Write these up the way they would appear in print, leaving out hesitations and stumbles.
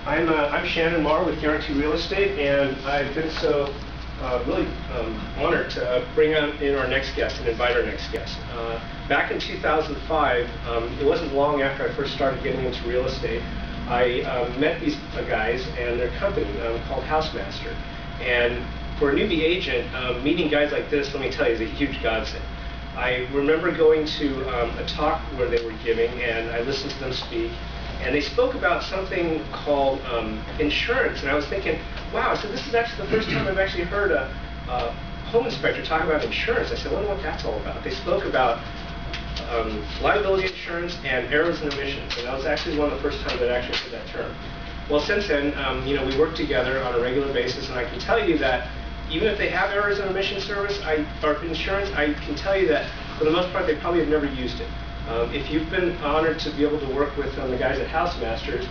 I'm Shannon Marr with Guarantee Real Estate, and I've been so really honored to bring in our next guest and invite our next guest. Back in 2005, it wasn't long after I first started getting into real estate, I met these guys and their company called HouseMaster. And for a newbie agent, meeting guys like this, let me tell you, is a huge godsend. I remember going to a talk where they were giving, and I listened to them speak, and they spoke about something called insurance, and I was thinking, wow, I said, this is actually the first time I've actually heard a home inspector talk about insurance. I said, I wonder what that's all about. They spoke about liability insurance and errors and omissions, and that was actually one of the first times I'd actually heard that term. Well, since then, you know, we work together on a regular basis, and I can tell you that even if they have errors and omission service or insurance, I can tell you that for the most part, they probably have never used it. If you've been honored to be able to work with the guys at HouseMasters,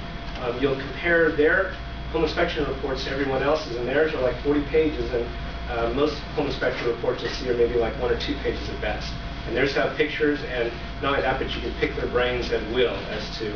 you'll compare their home inspection reports to everyone else's, and theirs are like 40 pages, and most home inspection reports you'll see are maybe like 1 or 2 pages at best. And theirs have pictures, and not only that, but you can pick their brains at will as to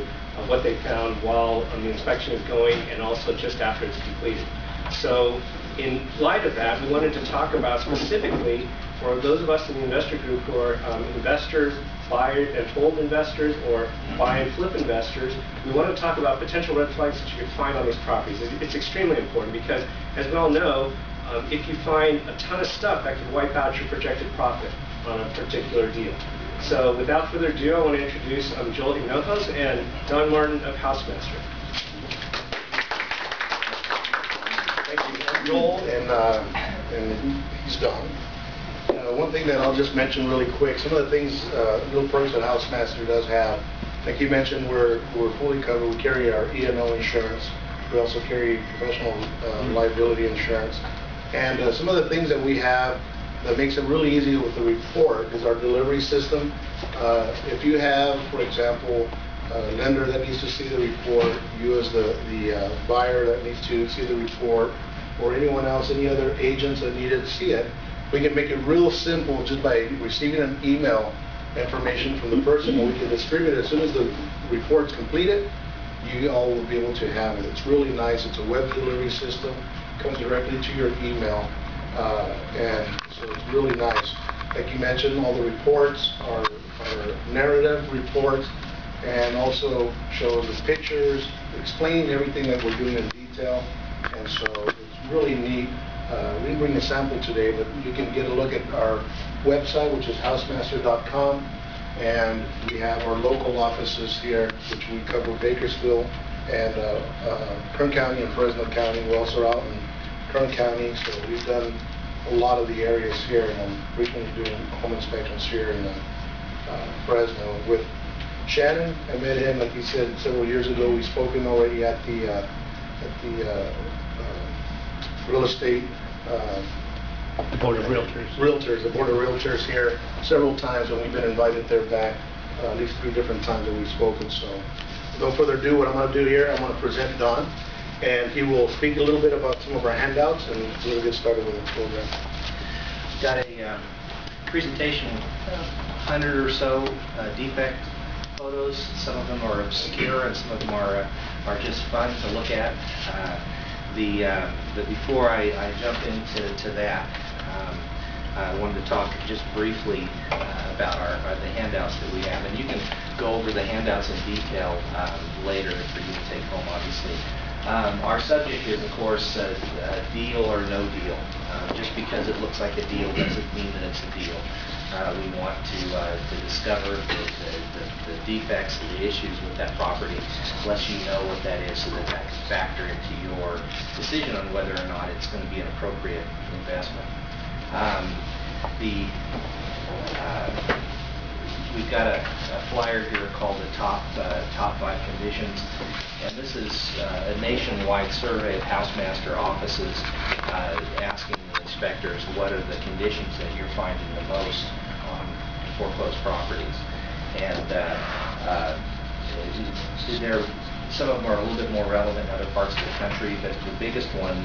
what they found while the inspection is going, and also just after it's completed. So in light of that, we wanted to talk about specifically for those of us in the investor group who are investors, buy and hold investors, or buy and flip investors. We want to talk about potential red flags that you can find on these properties. It's extremely important because, as we all know, if you find a ton of stuff, that could wipe out your projected profit on a particular deal. So without further ado, I want to introduce Joel Hignojoz and Don Martin of HouseMaster. Thank you. I'm Joel, and he's Don. One thing that I'll just mention really quick, some of the things, little perks that HouseMaster does have, like you mentioned, we're fully covered. We carry our E&O insurance. We also carry professional liability insurance. And some of the things that we have that makes it really easy with the report is our delivery system. If you have, for example, a lender that needs to see the report, you as the buyer that needs to see the report, or anyone else, any other agents that needed to see it, we can make it real simple just by receiving an email information from the person, and we can distribute it as soon as the report's completed. You all will be able to have it. It's really nice. It's a web delivery system. Comes directly to your email, and so it's really nice. Like you mentioned, all the reports are narrative reports, and also shows the pictures, explaining everything that we're doing in detail, and so it's really neat. We didn't bring a sample today, but you can get a look at our website, which is housemaster.com, and we have our local offices here, which we cover Bakersfield and Kern County and Fresno County. We're also out in Kern County, so we've done a lot of the areas here, and I'm recently doing home inspections here in Fresno with Shannon. I met him, like he said, several years ago. We've spoken already at the real estate The Board of Realtors. The Board of Realtors here several times, and we've been invited there back at least 3 different times that we've spoken. So without further ado, what I'm going to do here, I'm going to present Don, and he will speak a little bit about some of our handouts, and we'll get started with the program. Got a presentation, 100 or so defect photos. Some of them are obscure, and some of them are just fun to look at. Before I jump into that, I wanted to talk just briefly about the handouts that we have, and you can go over the handouts in detail later for you to take home, obviously. Our subject is, of course, deal or no deal. Just because it looks like a deal doesn't mean that it's a deal. We want to discover the defects and the issues with that property, let you know what that is so that can factor into your decision on whether or not it's going to be an appropriate investment. We've got a flyer here called the top 5 conditions, and this is a nationwide survey of HouseMaster offices asking the inspectors what are the conditions that you're finding the most on foreclosed properties. And some of them are a little bit more relevant in other parts of the country, but the biggest one,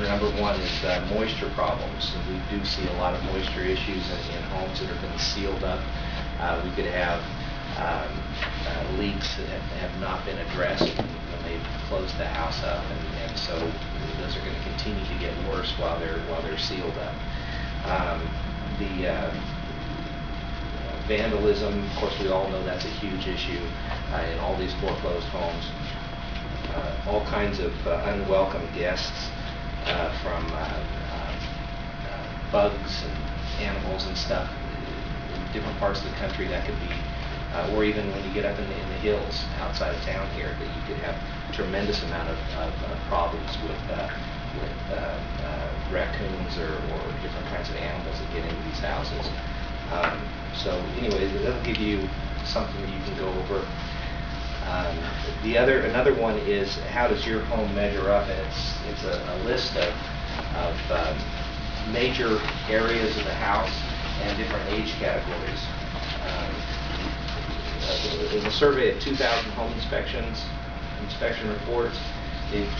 number 1, is moisture problems. And we do see a lot of moisture issues in homes that have been sealed up. We could have leaks that have not been addressed when they close closed the house up, and so those are going to continue to get worse while they're sealed up. The vandalism, of course, we all know that's a huge issue in all these foreclosed homes. All kinds of unwelcome guests from bugs and animals and stuff in different parts of the country. That could be, or even when you get up in the hills outside of town here, that you could have a tremendous amount of problems with raccoons or different kinds of animals that get into these houses. So anyway, that'll give you something that you can go over. Another one is, how does your home measure up? And it's a list of major areas of the house and different age categories. In a survey of 2,000 home inspection reports, they've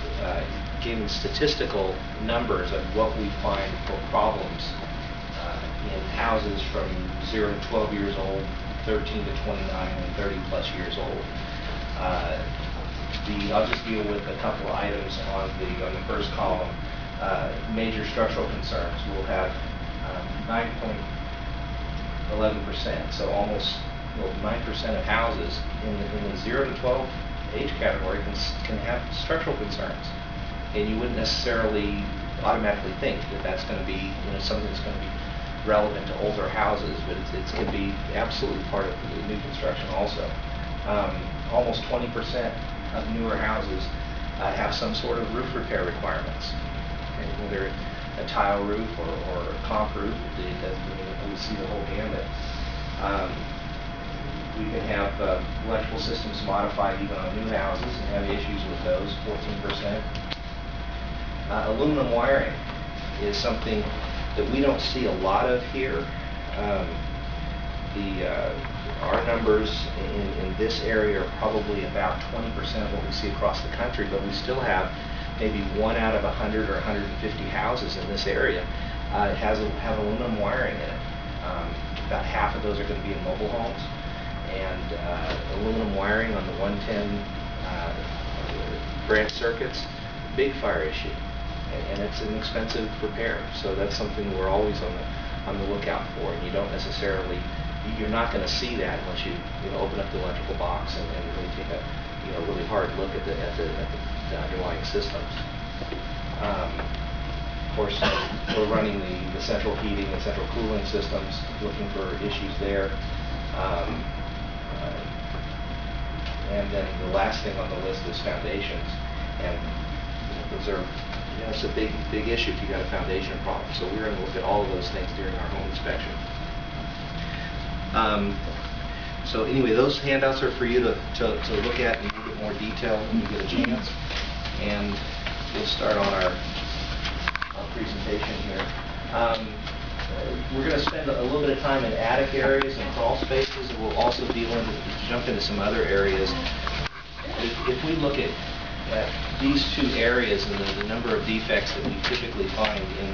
given statistical numbers of what we find for problems in houses from 0 to 12 years old, 13 to 29, and 30 plus years old. I'll just deal with a couple of items on the first column. Major structural concerns. We'll have 9.11%, so almost 9% of houses in the 0 to 12 age category can have structural concerns, and you wouldn't necessarily automatically think that that's going to be something that's going to be relevant to older houses, but it's going to be absolutely part of the new construction also. Almost 20% of newer houses have some sort of roof repair requirements, whether a tile roof or a comp roof. We see the whole gamut. We can have electrical systems modified even on new houses and have issues with those, 14%. Aluminum wiring is something that we don't see a lot of here. Our numbers in this area are probably about 20% of what we see across the country, but we still have maybe 1 out of 100 or 150 houses in this area have aluminum wiring in it. About half of those are going to be in mobile homes, and aluminum wiring on the 110 branch circuits, big fire issue, and it's an expensive repair. So that's something we're always on the lookout for, and you're not going to see that unless you open up the electrical box and really take a really hard look at the underlying systems. Of course, we're running the central heating and central cooling systems, looking for issues there. And then the last thing on the list is foundations, and those are it's a big issue if you got a foundation problem. So we're going to look at all of those things during our home inspection. So anyway, those handouts are for you to look at in a little bit more detail when you get a chance. And we'll start on our presentation here. We're going to spend a little bit of time in attic areas and crawl spaces, and we'll also jump into some other areas. If we look at these two areas and the number of defects that we typically find in